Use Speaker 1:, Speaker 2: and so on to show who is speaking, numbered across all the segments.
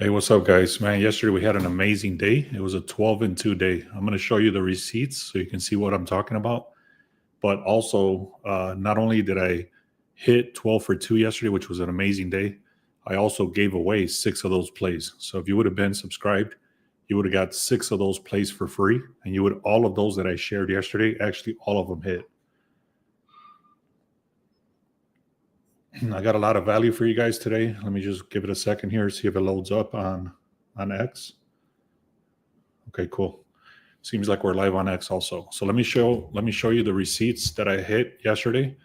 Speaker 1: Hey, what's up, guys? Man, yesterday we had an amazing day. It was a 12-2 day. I'm going to show you the receipts so you can see what I'm talking about. But also, not only did I hit 12 for 2 yesterday, which was an amazing day, I also gave away 6 of those plays. So if you would have been subscribed, you would have got 6 of those plays for free. And you would, all of those that I shared yesterday, actually, all of them hit. I got a lot of value for you guys today. Let me just give it a second here, see if it loads up on X. Okay, cool. Seems like we're live on X also. So let me show you the receipts that I hit yesterday.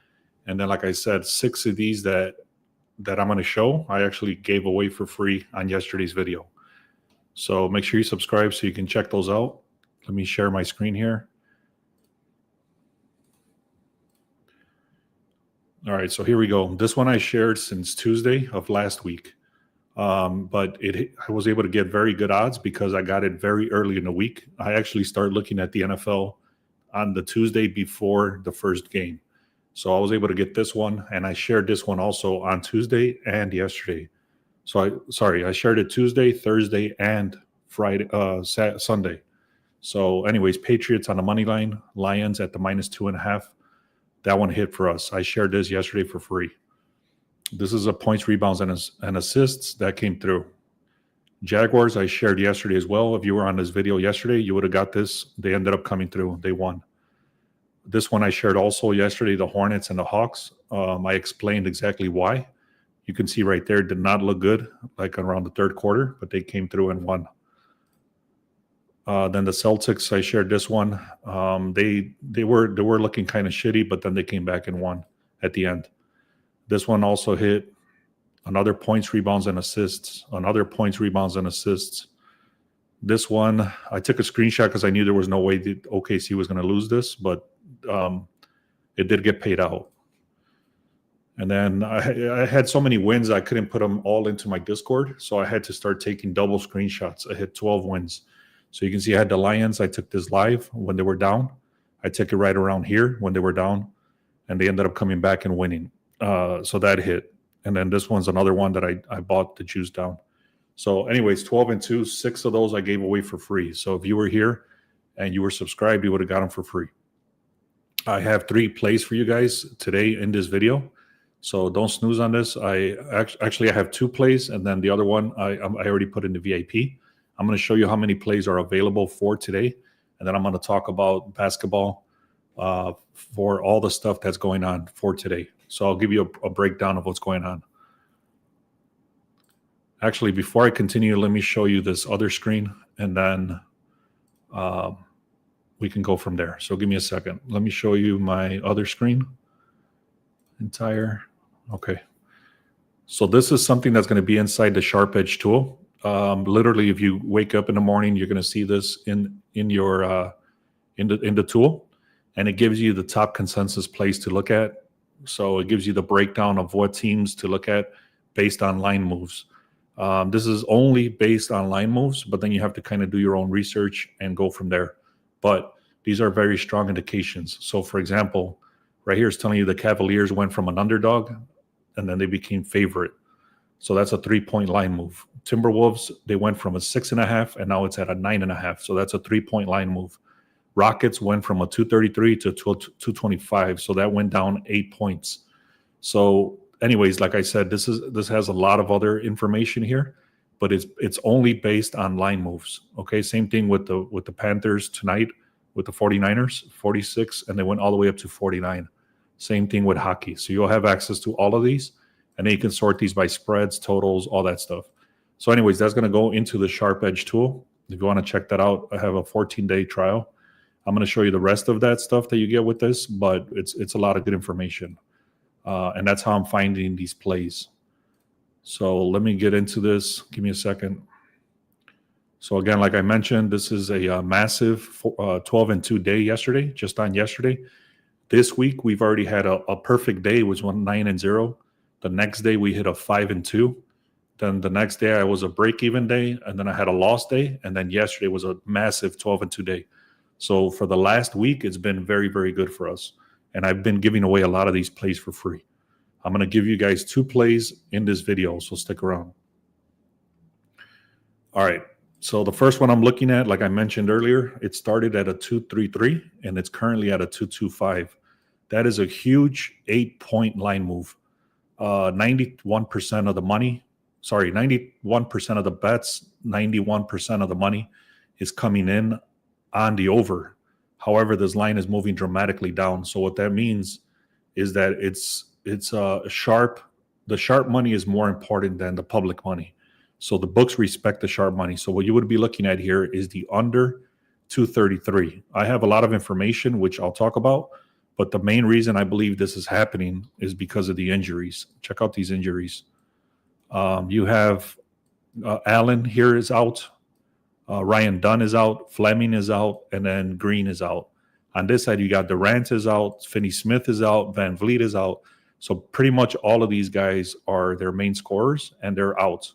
Speaker 1: And then, like I said, 6 of these that I'm going to show, I actually gave away for free on yesterday's video. So make sure you subscribe so you can check those out. Let me share my screen here. All right, so here we go. This one I shared since Tuesday of last week. But I was able to get very good odds because I got it very early in the week. I actually started looking at the NFL on the Tuesday before the first game. So I was able to get this one, and I shared this one also on Tuesday and yesterday. So I shared it Tuesday, Thursday, and Friday, Sunday. So anyways, Patriots on the money line, Lions at the -2.5. That one hit for us. I shared this yesterday for free. This is a points, rebounds, and assists that came through. Jaguars, I shared yesterday as well. If you were on this video yesterday, you would have got this. They ended up coming through. They won. This one I shared also yesterday, the Hornets and the Hawks. I explained exactly why. You can see right there, did not look good, like around the third quarter, but they came through and won. Then the Celtics, I shared this one. They were looking kind of shitty, but then they came back and won at the end. This one also hit. Another points, rebounds, and assists. Another points, rebounds, and assists. This one, I took a screenshot because I knew there was no way that OKC was going to lose this, but it did get paid out. And then I had so many wins, I couldn't put them all into my Discord, so I had to start taking double screenshots. I hit 12 wins. So you can see I had the Lions. I took this live when they were down. I took it right around here when they were down, and they ended up coming back and winning. So that hit. And then this one's another one that I bought the juice down. So anyways, 12-2, 6 of those I gave away for free. So if you were here and you were subscribed, you would have got them for free. I have 3 plays for you guys today in this video. So don't snooze on this. I have 2 plays, and then the other one I already put in the VIP. I'm going to show you how many plays are available for today. And then I'm going to talk about basketball for all the stuff that's going on for today. So I'll give you a breakdown of what's going on. Actually, before I continue, let me show you this other screen, and then we can go from there. So give me a second. Let me show you my other screen. Okay. So this is something that's going to be inside the Sharp Edge tool. Literally, if you wake up in the morning, you're going to see this in the tool, and it gives you the top consensus plays to look at. So it gives you the breakdown of what teams to look at based on line moves. This is only based on line moves, but then you have to kind of do your own research and go from there. But these are very strong indications. So, for example, right here is telling you the Cavaliers went from an underdog, and then they became favorite. So that's a 3-point line move. Timberwolves, they went from a 6.5, and now it's at a 9.5. So that's a 3-point line move. Rockets went from a 233 to 225. So that went down 8 points. So anyways, like I said, this has a lot of other information here, but it's only based on line moves. Okay. Same thing with the Panthers tonight with the 49ers, 46, and they went all the way up to 49. Same thing with hockey. So you'll have access to all of these, and then you can sort these by spreads, totals, all that stuff. So anyways, that's going to go into the Sharp Edge tool. If you want to check that out, I have a 14-day trial. I'm going to show you the rest of that stuff that you get with this, but it's a lot of good information. And that's how I'm finding these plays. So let me get into this. Give me a second. So again, like I mentioned, this is a massive 12-2 day yesterday, just on yesterday. This week, we've already had a perfect day, which was 9-0. The next day, we hit a 5-2. Then the next day, I was a break-even day, and then I had a loss day, and then yesterday was a massive 12-2 day. So for the last week, it's been very, very good for us. And I've been giving away a lot of these plays for free. I'm going to give you guys 2 plays in this video, so stick around. All right. So the first one I'm looking at, like I mentioned earlier, it started at a 233 and it's currently at a 225. That is a huge 8-point line move. 91% of the money, 91% of the bets, 91% of the money is coming in on the over. However, this line is moving dramatically down. So what that means is that it's sharp. The sharp money is more important than the public money. So the books respect the sharp money. So what you would be looking at here is the under 233. I have a lot of information which I'll talk about, but the main reason I believe this is happening is because of the injuries. Check out these injuries. You have Allen here is out. Ryan Dunn is out. Fleming is out. And then Green is out. On this side, you got Durant is out. Finney Smith is out. Van Vliet is out. So pretty much all of these guys are their main scorers, and they're out.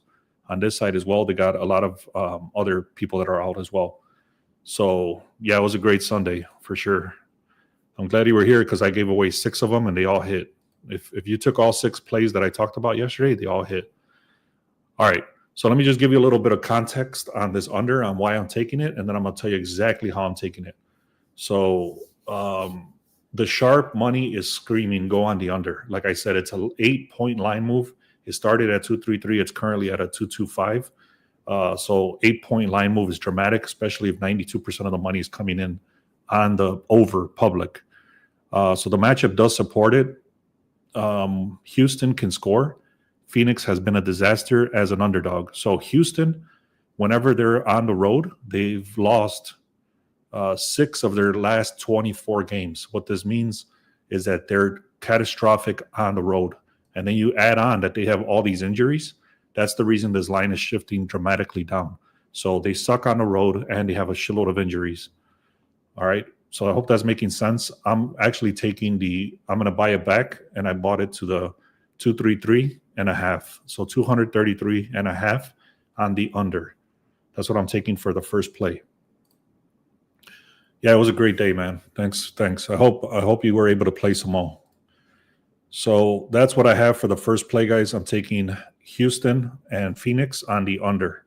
Speaker 1: On this side as well, they got a lot of other people that are out as well. So, yeah, it was a great Sunday for sure. I'm glad you were here because I gave away 6 of them, and they all hit. If you took all 6 plays that I talked about yesterday, they all hit. All right. So let me just give you a little bit of context on this under, on why I'm taking it, and then I'm going to tell you exactly how I'm taking it. So the sharp money is screaming, go on the under. Like I said, it's an 8-point line move. It started at 233. It's currently at a 225. So 8-point line move is dramatic, especially if 92% of the money is coming in on the over public. So the matchup does support it. Houston can score. Phoenix has been a disaster as an underdog. So Houston, whenever they're on the road, they've lost 6 of their last 24 games. What this means is that they're catastrophic on the road. And then you add on that they have all these injuries. That's the reason this line is shifting dramatically down. So they suck on the road and they have a shitload of injuries. All right. So I hope that's making sense. I'm actually taking I'm going to buy it back, and I bought it to the 233.5. So 233.5 on the under. That's what I'm taking for the first play. Yeah, it was a great day, man. Thanks. I hope you were able to play some more. So that's what I have for the first play, guys. I'm taking Houston and Phoenix on the under.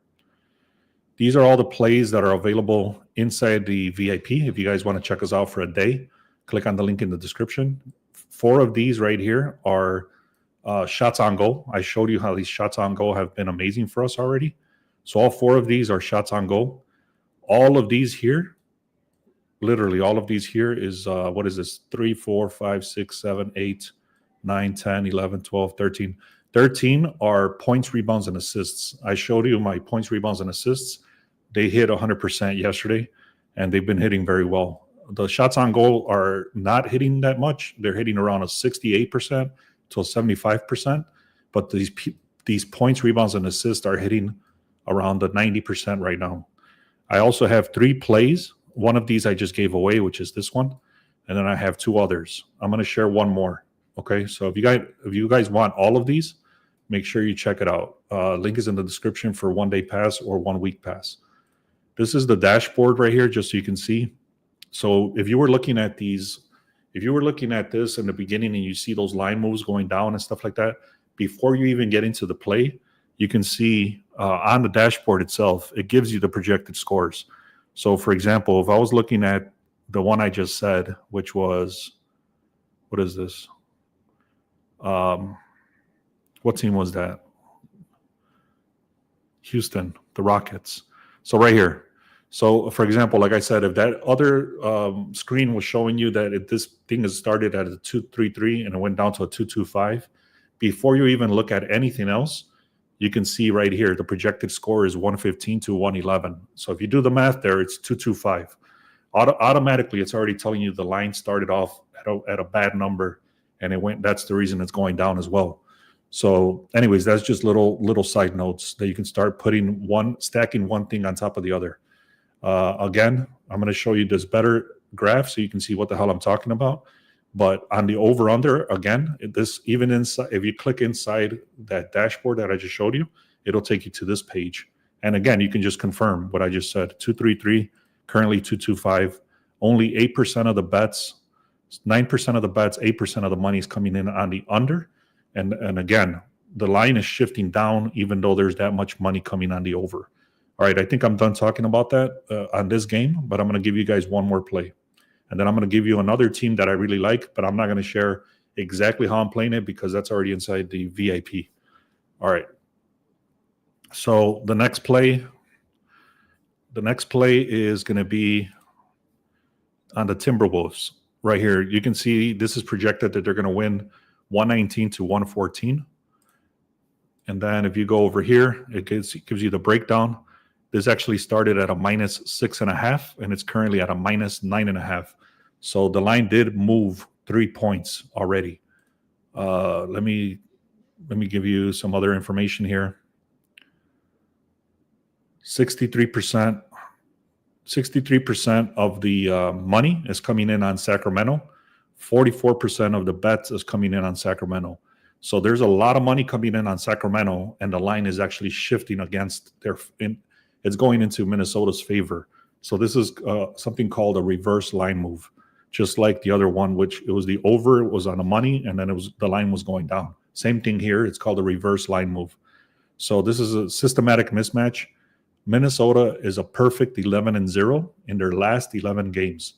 Speaker 1: These are all the plays that are available inside the VIP. If you guys want to check us out for a day, click on the link in the description. 4 of these right here are shots on goal. I showed you how these shots on goal have been amazing for us already. So all 4 of these are shots on goal. All of these here, literally all of these here is, what is this? 3, 4, 5, 6, 7, 8, 9, 10, 11, 12, 13. 13 are points, rebounds, and assists. I showed you my points, rebounds, and assists. They hit 100% yesterday, and they've been hitting very well. The shots on goal are not hitting that much. They're hitting around a 68% to a 75%. But these points, rebounds, and assists are hitting around the 90% right now. I also have 3 plays. One of these I just gave away, which is this one. And then I have 2 others. I'm going to share one more. Okay, so if you guys want all of these, make sure you check it out. Link is in the description for 1-day pass or 1-week pass. This is the dashboard right here, just so you can see. So if you were looking at these, if you were looking at this in the beginning and you see those line moves going down and stuff like that, before you even get into the play, you can see on the dashboard itself, it gives you the projected scores. So for example, if I was looking at the one I just said, which was, what is this? What team was that? Houston, the Rockets. So right here. So for example, like I said, if that other screen was showing you that this thing has started at a 233 and it went down to a 225, before you even look at anything else, you can see right here the projected score is 115 to 111. So if you do the math there, it's 225. Automatically, it's already telling you the line started off at a bad number, and it went. That's the reason it's going down as well. So anyways, that's just little side notes that you can start stacking one thing on top of the other. Again, I'm going to show you this better graph so you can see what the hell I'm talking about. But on the over under, again, even inside, if you click inside that dashboard that I just showed you, it'll take you to this page. And again, you can just confirm what I just said. 233, currently 225. Only 8% of the bets, 9% of the bets, 8% of the money is coming in on the under. And again, the line is shifting down even though there's that much money coming on the over. All right, I think I'm done talking about that on this game, but I'm going to give you guys one more play. And then I'm going to give you another team that I really like, but I'm not going to share exactly how I'm playing it because that's already inside the VIP. All right. So the next play is going to be on the Timberwolves right here. You can see this is projected that they're going to win 119 to 114. And then if you go over here, it gives you the breakdown. This actually started at a -6.5, and it's currently at a -9.5. So the line did move 3 points already. Let me give you some other information here. 63% of the money is coming in on Sacramento. 44% of the bets is coming in on Sacramento. So there's a lot of money coming in on Sacramento, and the line is actually shifting against it's going into Minnesota's favor. So this is something called a reverse line move, just like the other one, which it was the over was on the money, and then the line was going down. Same thing here. It's called a reverse line move. So this is a systematic mismatch. Minnesota is a perfect 11-0 in their last 11 games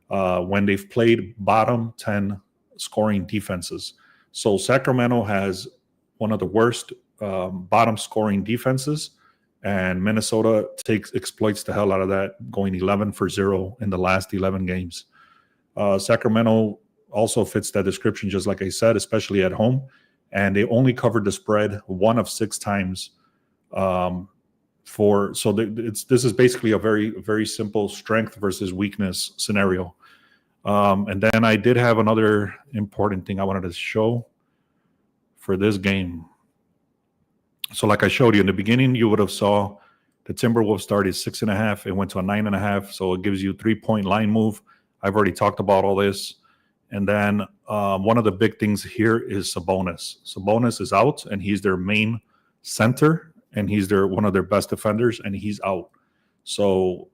Speaker 1: when they've played bottom 10 scoring defenses. So Sacramento has one of the worst bottom scoring defenses, and Minnesota exploits the hell out of that, going 11-0 in the last 11 games. Sacramento also fits that description, just like I said, especially at home, and they only covered the spread 1 of 6 times. This is basically a very, very simple strength versus weakness scenario. And then I did have another important thing I wanted to show for this game. So like I showed you in the beginning, you would have saw the Timberwolves started 6.5. It went to a 9.5. So it gives you 3-point line move. I've already talked about all this. And then one of the big things here is Sabonis. Sabonis is out, and he's their main center, and he's one of their best defenders, and he's out. So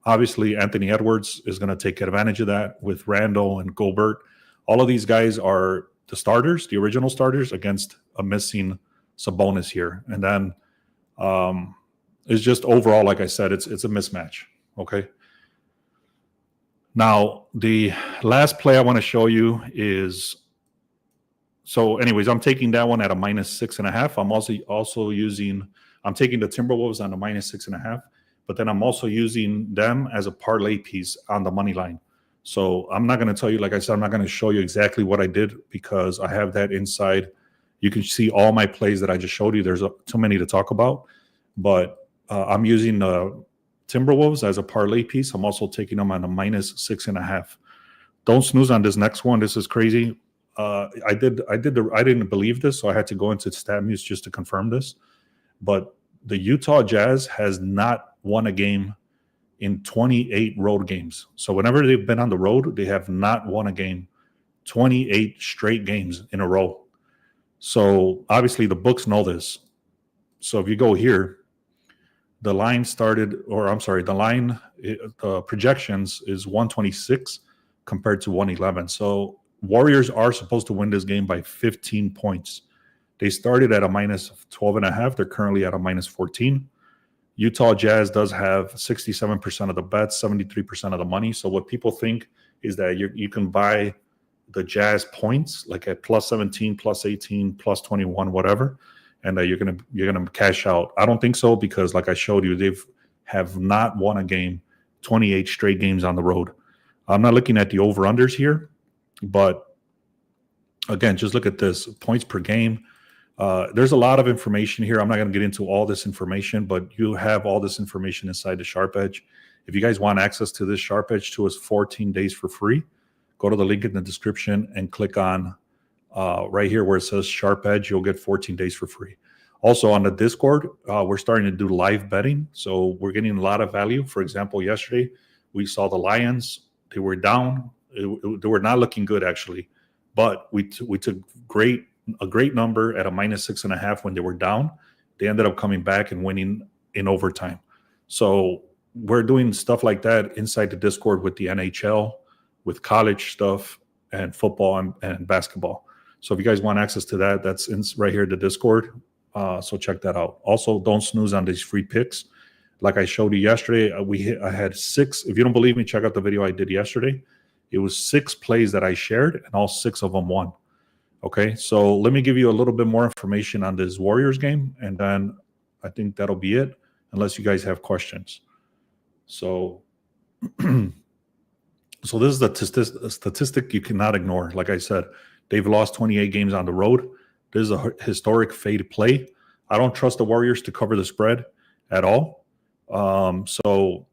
Speaker 1: obviously Anthony Edwards is going to take advantage of that with Randall and Gobert. All of these guys are the starters, the original starters, against a missing Sabonis here. And then it's just overall, like I said, it's a mismatch. Okay. Now, the last play I want to show you is, so anyways, I'm taking that one at a -6.5. I'm taking the Timberwolves on the -6.5, but then I'm also using them as a parlay piece on the money line. So I'm not going to tell you, like I said, I'm not going to show you exactly what I did because I have that inside. You can see all my plays that I just showed you. There's too many to talk about, but I'm using the Timberwolves as a parlay piece. I'm also taking them on a -6.5. Don't snooze on this next one. This is crazy. I didn't believe this, so I had to go into StatMuse just to confirm this. But the Utah Jazz has not won a game in 28 road games. So whenever they've been on the road, they have not won a game 28 straight games in a row. So obviously the books know this. So if you go here, the projections is 126 compared to 111. So Warriors are supposed to win this game by 15 points. They started at a -12.5. They're currently at a -14. Utah Jazz does have 67% of the bets, 73% of the money. So what people think is that you can buy the Jazz points like at +17, +18, +21, whatever, and that you're gonna cash out. I don't think so because, like I showed you, have not won a game 28 straight games on the road. I'm not looking at the over-unders here, but again, just look at this points per game. There's a lot of information here. I'm not going to get into all this information, but you have all this information inside the Sharp Edge. If you guys want access to this Sharp Edge to us 14 days for free, go to the link in the description and click on right here where it says Sharp Edge. You'll get 14 days for free. Also on the Discord, we're starting to do live betting. So we're getting a lot of value. For example, yesterday we saw the Lions. They were down. They were not looking good, actually. But we took a great number at a -6.5 when they were down. They ended up coming back and winning in overtime. So we're doing stuff like that inside the Discord with the NHL, with college stuff, and football and basketball. So if you guys want access to that, that's right here in the Discord. So check that out. Also, don't snooze on these free picks. like I showed you yesterday, I had 6. If you don't believe me, check out the video I did yesterday. It was 6 plays that I shared, and all 6 of them won. Okay, so let me give you a little bit more information on this Warriors game, and then I think that'll be it, unless you guys have questions. So, so this is a statistic you cannot ignore. Like I said, they've lost 28 games on the road. This is a historic fade play. I don't trust the Warriors to cover the spread at all. So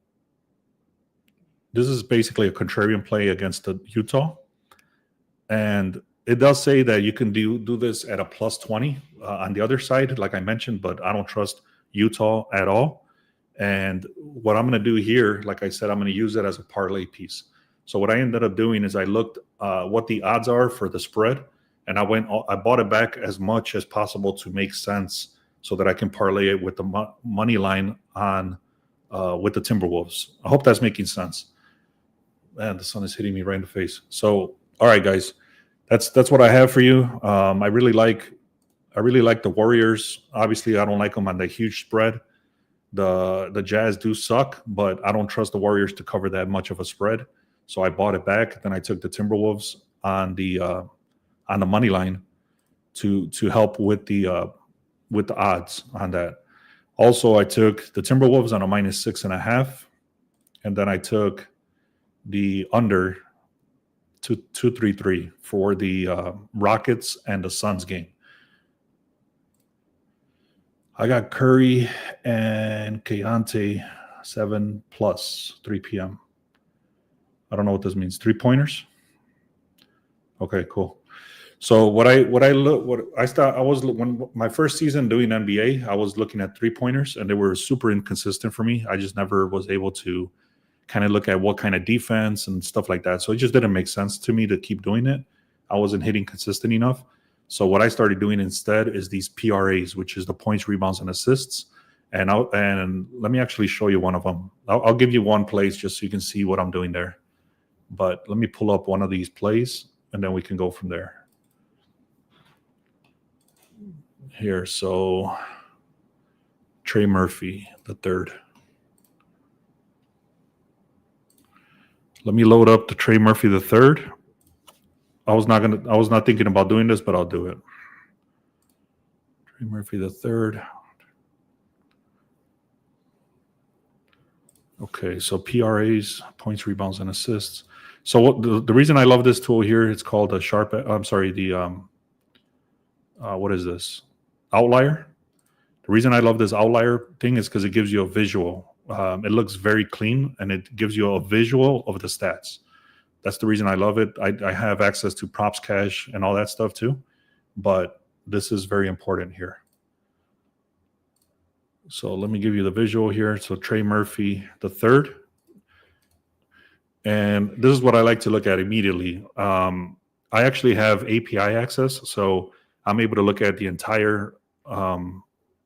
Speaker 1: this is basically a contrarian play against the Utah. And it does say that you can do this at a plus 20 on the other side, like I mentioned, but I don't trust Utah at all. And what I'm going to do here, like I said, I'm going to use it as a parlay piece. So what I ended up doing is I looked what the odds are for the spread, and I bought it back as much as possible to make sense so that I can parlay it with the money line on with the Timberwolves. I hope that's making sense. Man, the sun is hitting me right in the face. So, all right, guys, that's what I have for you. I really like the Warriors. Obviously, I don't like them on the huge spread. The Jazz do suck, but I don't trust the Warriors to cover that much of a spread. So I bought it back. Then I took the Timberwolves on the money line to help with the odds on that. Also, I took the Timberwolves on a -6.5, and then I took the under 233 for the Rockets and the Suns game. I got Curry and Kayante 7+ 3 p.m. I don't know what this means. 3-pointers. Okay, cool. So when my first season doing NBA, I was looking at 3-pointers, and they were super inconsistent for me. I just never was able to kind of look at what kind of defense and stuff like that. So it just didn't make sense to me to keep doing it. I wasn't hitting consistent enough. So what I started doing instead is these PRAs, which is the points, rebounds, and assists. And let me actually show you one of them. I'll give you one place just so you can see what I'm doing there. But let me pull up one of these plays, and then we can go from there. Here, so Trey Murphy, the third. Let me load up the Trey Murphy, the third. I was not thinking about doing this, but I'll do it. Trey Murphy, the third. Okay, so PRAs, points, rebounds, and assists. So the reason I love this tool here, it's called a Sharp. I'm sorry, what is this? Outlier. The reason I love this outlier thing is because it gives you a visual. It looks very clean, and it gives you a visual of the stats. That's the reason I love it. I have access to props cash and all that stuff too, but this is very important here. So let me give you the visual here. So Trey Murphy, the third. And this is what I like to look at immediately. I actually have API access, so I'm able to look at the entire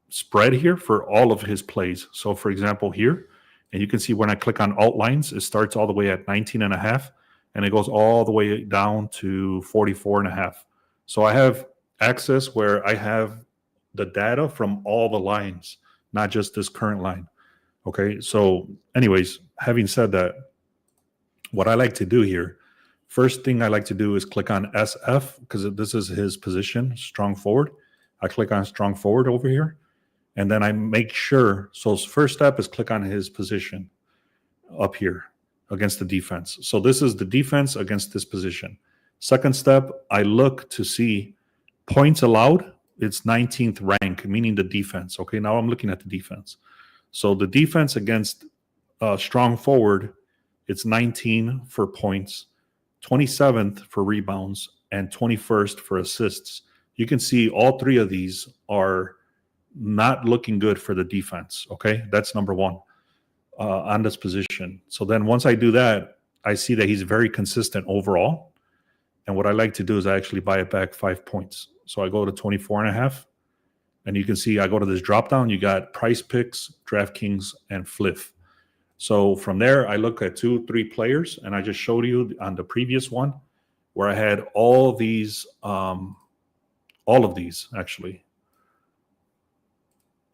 Speaker 1: spread here for all of his plays. So for example here, and you can see when I click on alt lines, it starts all the way at 19.5, and it goes all the way down to 44.5. So I have access where I have the data from all the lines, not just this current line. Okay, so anyways, having said that, what I like to do here, first thing I like to do is click on SF, because this is his position, strong forward. I click on strong forward over here, and then I make sure, so first step is click on his position up here against the defense. So this is the defense against this position. Second step, I look to see points allowed. It's 19th rank, meaning the defense. Okay, now I'm looking at the defense. So the defense against strong forward, it's 19 for points, 27th for rebounds, and 21st for assists. You can see all three of these are not looking good for the defense. Okay, that's number one on this position. So then once I do that, I see that he's very consistent overall. And what I like to do is I actually buy it back 5 points. So I go to 24.5, and you can see I go to this drop down. You got Price Picks, DraftKings, and Fliff. So from there, I look at 2-3 players, and I just showed you on the previous one where I had all of these actually.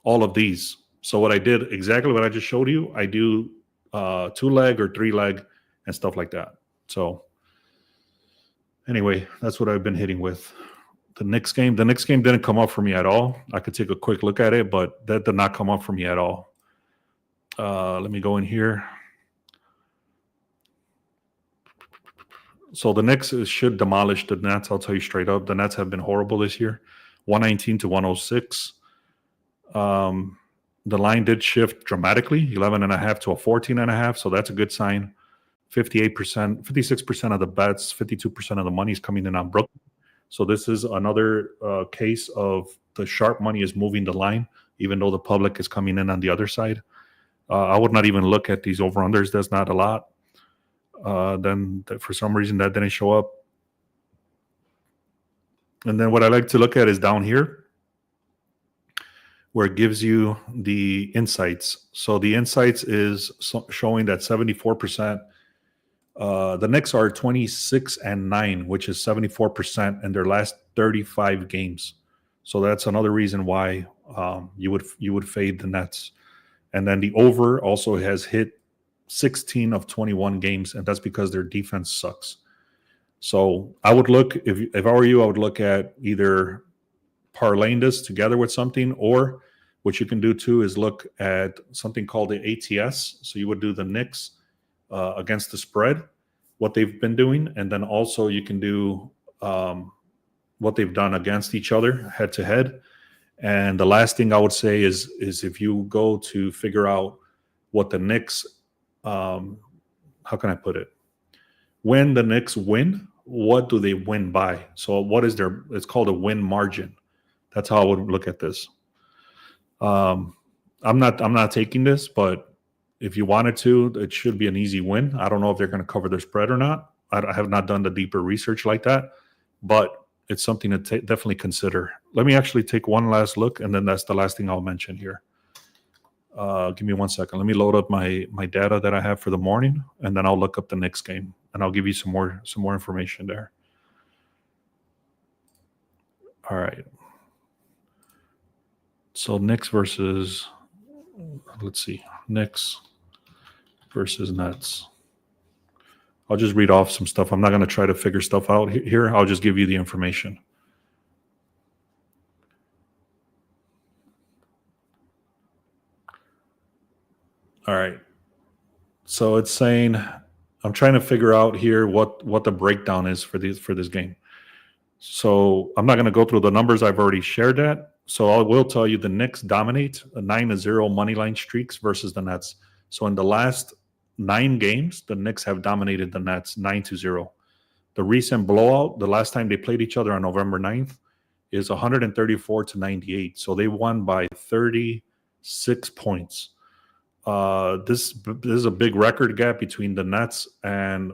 Speaker 1: All of these. So what I did, exactly what I just showed you, I do 2-leg or 3-leg and stuff like that. So anyway, that's what I've been hitting with. The Knicks game didn't come up for me at all. I could take a quick look at it, but that did not come up for me at all. Let me go in here. So the Knicks should demolish the Nets. I'll tell you straight up. The Nets have been horrible this year. 119 to 106. The line did shift dramatically, 11.5 to a 14.5. So that's a good sign. 58%, 56% of the bets, 52% of the money is coming in on Brooklyn. So this is another case of the sharp money is moving the line, even though the public is coming in on the other side. I would not even look at these over-unders. That's not a lot. Then for some reason that didn't show up. And then what I like to look at is down here, where it gives you the insights. So the insights is showing that 74%. The Knicks are 26-9, which is 74% in their last 35 games. So that's another reason why you would fade the Nets. And then the over also has hit 16 of 21 games, and that's because their defense sucks. So I would look, if I were you, I would look at either parlaying this together with something, or what you can do too is look at something called the ATS. So you would do the Knicks against the spread, what they've been doing, and then also you can do what they've done against each other head to head. And the last thing I would say is if you go to figure out what the Knicks, how can I put it? When the Knicks win, what do they win by? So what is it's called a win margin. That's how I would look at this. I'm not taking this, but if you wanted to, it should be an easy win. I don't know if they're going to cover their spread or not. I have not done the deeper research like that, but it's something to definitely consider. Let me actually take one last look, and then that's the last thing I'll mention here. Give me 1 second. Let me load up my data that I have for the morning, and then I'll look up the Knicks game, and I'll give you some more information there. All right. So Knicks versus, let's see, Knicks versus Nets. I'll just read off some stuff. I'm not going to try to figure stuff out here. I'll just give you the information. All right. So it's saying, I'm trying to figure out here what the breakdown is for this game. So I'm not going to go through the numbers. I've already shared that. So I will tell you the Knicks dominate a 9-0 money line streaks versus the Nets. So in the last 9 games, the Knicks have dominated the Nets 9-0. The recent blowout, the last time they played each other on November 9th, is 134-98. So they won by 36 points. This is a big record gap between the Nets and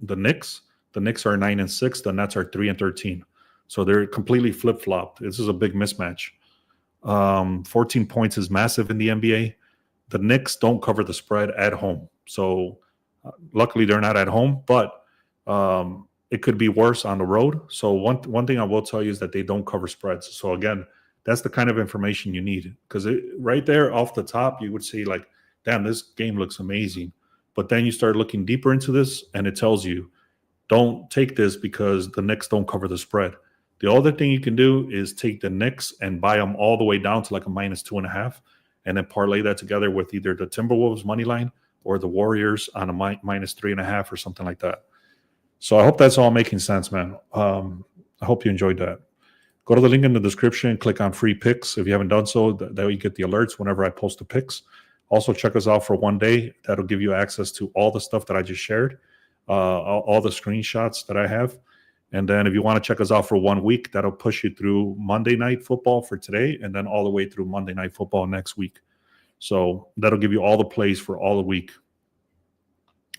Speaker 1: the Knicks. The Knicks are 9-6. The Nets are 3-13. So they're completely flip-flopped. This is a big mismatch. 14 points is massive in the NBA. The Knicks don't cover the spread at home. So luckily they're not at home, but it could be worse on the road. So one thing I will tell you is that they don't cover spreads. So again, that's the kind of information you need, because right there off the top, you would say like, damn, this game looks amazing. But then you start looking deeper into this, and it tells you, don't take this because the Knicks don't cover the spread. The other thing you can do is take the Knicks and buy them all the way down to like a -2.5, and then parlay that together with either the Timberwolves money line or the Warriors on a -3.5 or something like that. So I hope that's all making sense, man. I hope you enjoyed that. Go to the link in the description, click on free picks. If you haven't done so, that way you get the alerts whenever I post the picks. Also, check us out for 1 day. That'll give you access to all the stuff that I just shared, all the screenshots that I have. And then if you want to check us out for 1 week, that'll push you through Monday Night Football for today, and then all the way through Monday Night Football next week. So that'll give you all the plays for all the week.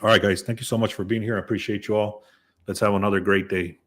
Speaker 1: All right, guys, thank you so much for being here. I appreciate you all. Let's have another great day.